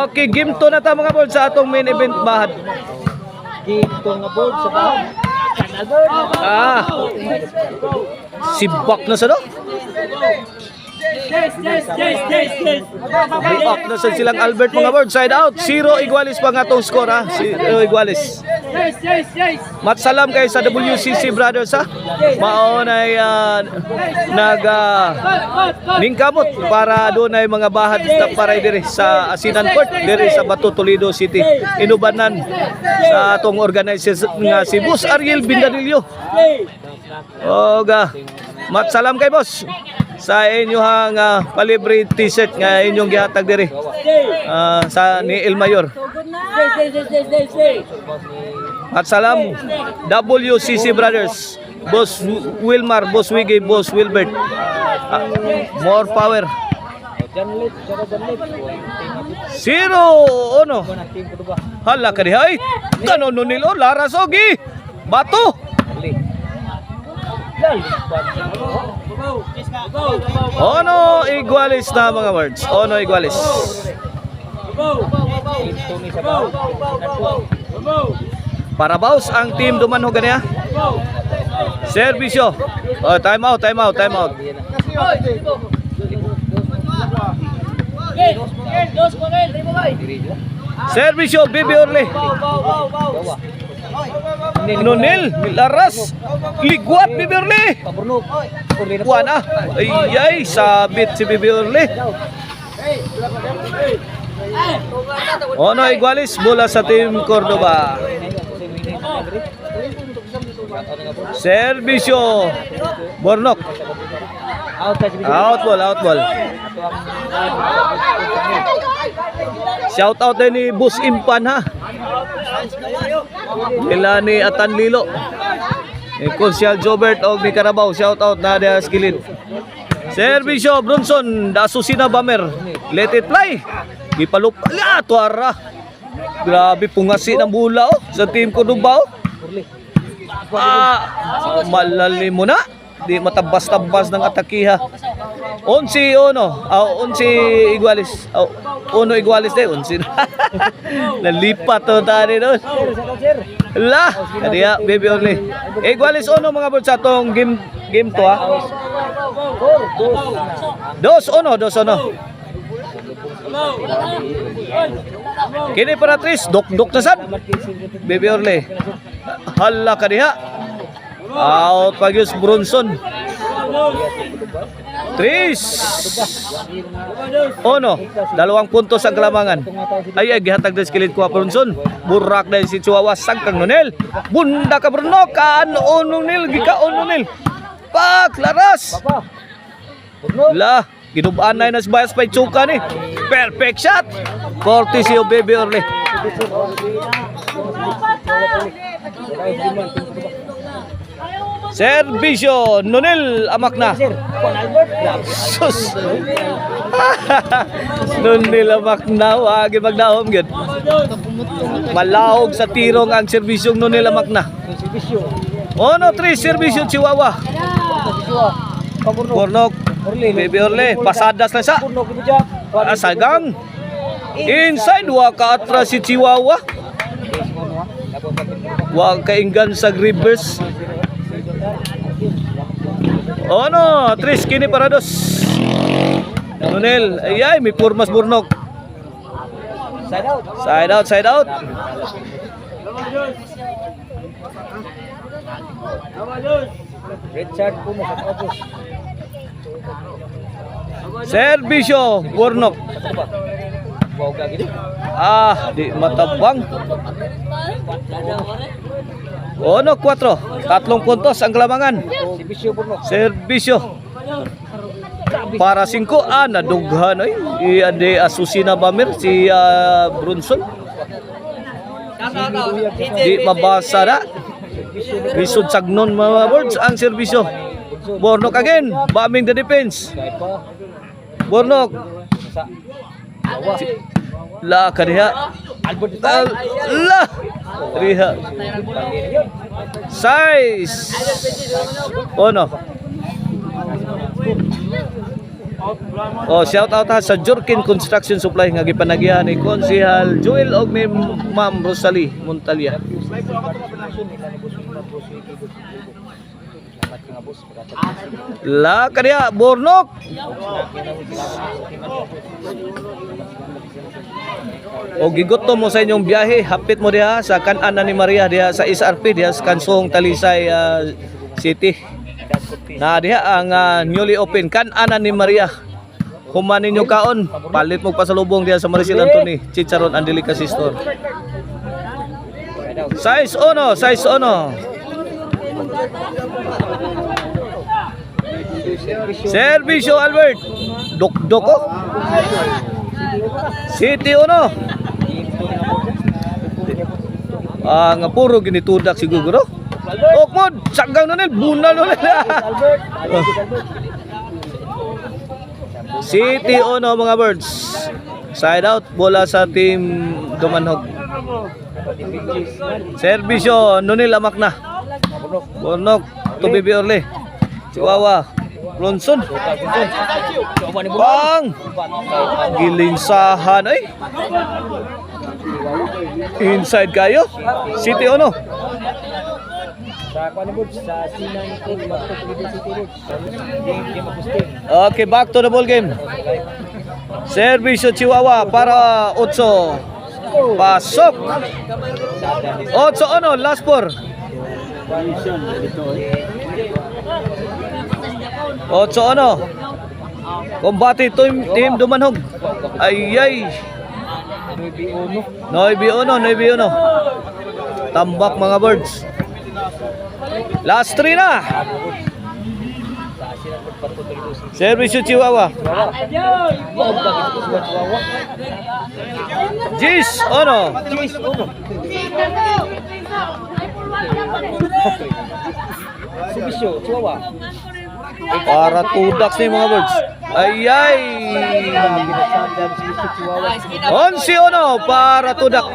Okay, game 2 na ta mga board sa atong main event bahad. Game 2 nga board sa bahad. Sibak na sa do. Yes. Up na sa silang Albert mga board. Side out. 0 Iguales pa nga tong score ha. 0 Iguales. Matsalam kayo sa WCC Brothers ha. Maon ay ningkamot para doon ay mga bahad para diri sa Asinan Court, diri sa Bato, Toledo City. Inubanan sa atong organizers nga si Boss Ariel Bindanillo. Oga. Matsalam kay boss sa inyong palibre t-shirt nga inyong gihatag diri sa ni El Mayor. At salam WCC Brothers, Boss Wilmar, Boss Wiggy, Boss Wilbert. More power. 0 ono. Hala ka dihay. Kanon nilo Laras Ogi. Bato. Ono Iguales na mga words. Ono Iguales. Para baus ang team duman ho ganiya. Servisyo. Oh, time out. Servisyo Bibi Orle. Nonel Laras ligwat Bibi Orle. Kuan ay sabit si Bibi Orle. Ono Iguales bola sa team Cordoba. Servisyo Bornok. Out ball. Shout out din ni Bus Impan ha. Ila ni Atan Lilo. Konsyal Jobert og ni Carabao, shout out na dia skilid. Servisyo Bronson da Susina Bamer. Let it fly. Gipalupala tuara. Grabe pungasi ng bola sa team Cordoba. Malalim mo na. Di matabas-tabas ng atakiha. 11 Iguales. 1 Iguales de 11. Nalipat to tani doon. La, kaniya Bibi Orle. Iguales mga bro sa tong game to ha. 2-1. Kini para Tris, dok na sad. Bibi Orle. Hala kaniya. Out pagyus Bronson. Tris. 2 puntos ang kalamangan. Ay gihatag des kilid ko Bronson. Burak na si Chihuahua sangkang Nonel. Bunda ka Bruno kan Nonel Nonel. Pak Laras. La, ginubaan na si Bayas pa Chuka ni. Perfect shot. Cortesio Bibi Orle. Servisyo Nonel amak na. Sus. Nonel amak na wagi magdahom gid. Malahog sa tirong ang serbisyong Nonel amak na. Ono 3 serbisyo Chihuahua. Bornok Bibi Orle pasadas na sa. Sagang. Inside wa ka atras si Chihuahua. Wa kainggan sa Rivers. Ono, Tris kini para dos. Nonel, ay may purmas Burnok. Side out. Richard puno sa tapos. Servisyo Burnok. Di matabang. Ono 4. 3 puntos ang kalamangan. Servisyo. Para 5 nadughan ay ade Asusina Bamer si Bronson. Di mabasa na. Risod sagnon mga boards ang servisyo. Bornok again, bombing the defense. Bornok. La kadiha. La. Riha. Size. Ono. Oh, shout out ha sa Jurkin Construction Supply nga gipanagyahan ni Konsehal Joel og ni Ma'am Rosalie Montalia. La kaniya Bornok. O gigutom mo sa inyong biyahe, hapit mo diha sa Kan-Ana ni Maria diha sa SRP diha sa Kansong Talisay City. Na diha ang newly open Kan-Ana ni Maria. Human ninyo kaon, palit mo pasalubong diha sa Maricel Anthony, Chicharon and Delicacy Store. Size 1, size 1. Servisyo Albert. Dok-dok ko. City 1. Nga puro ginitudak siguro. Okmod, sagang nunil, bunal nunil. City 1 mga birds. Side out, bola sa team Dumanhog. Servisyo, nunil amak na. Bornok, Tubibi Orle. Chihuahua, Bronson. Bang! Gilinsahan ay. Inside kayo. City 1. Sa Kwanibud, sa Sinan Team, City. Okay, back to the ball game. Servisyo Chihuahua para 8. Pasok. 8 last 4. 8 Kombate team Dumanhog. Ay. 9-1. Tambak mga birds. Last 3 na. Servisyo Chihuahua. Jis, Subisyo, Chihuahua. Para tudak ni mga birds. Ay. 11 para tudak.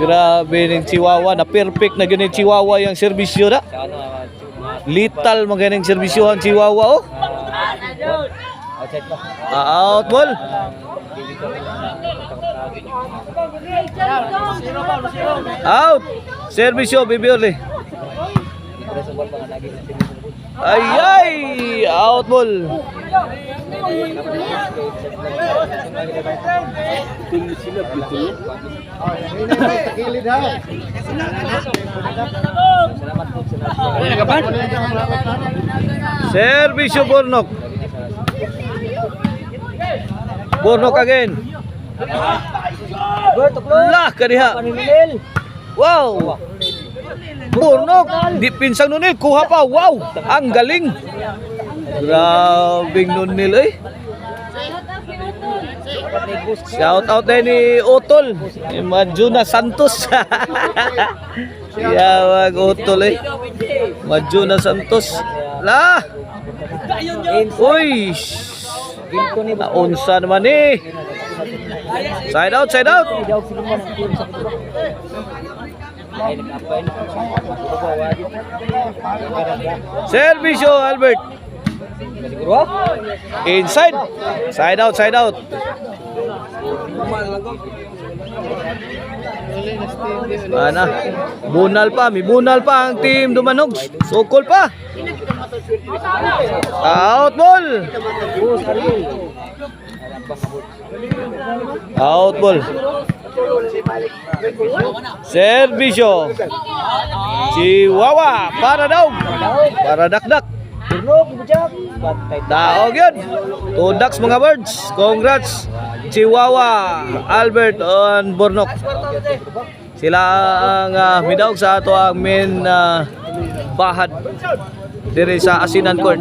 Grabe ng Chihuahua, na perfect na ganyan Chihuahua yung serbisyo na. Lethal mga ganyan serbisyo ang Chihuahua oh. Out ball. Out. Serbisyo Bibiorle. Ay, out ball. Servisyo Bornok. Bornok again. Lah kadiha. Wow. Bornok di pinsang Nunil kuha pa. Wow, ang galing. Grabing Nunil eh. Shout out din ni Otol, ni Majuna Santos. Yawag Otol eh. Majuna Santos. Lah. Uy. Naunsa naman eh. Side out. Servisyo Albert. Inside. Side out. Mana? May bunal pa ang team Dumanhog. Sokol pa. Out ball. Out ball. Servisyo Chihuahua para daw. Para dakdak. Daog yun. Tudaks mga birds. Congrats Chihuahua, Albert on Bornok. Sila ang midaog sa ato ang main bahad dire sa Asinan Court.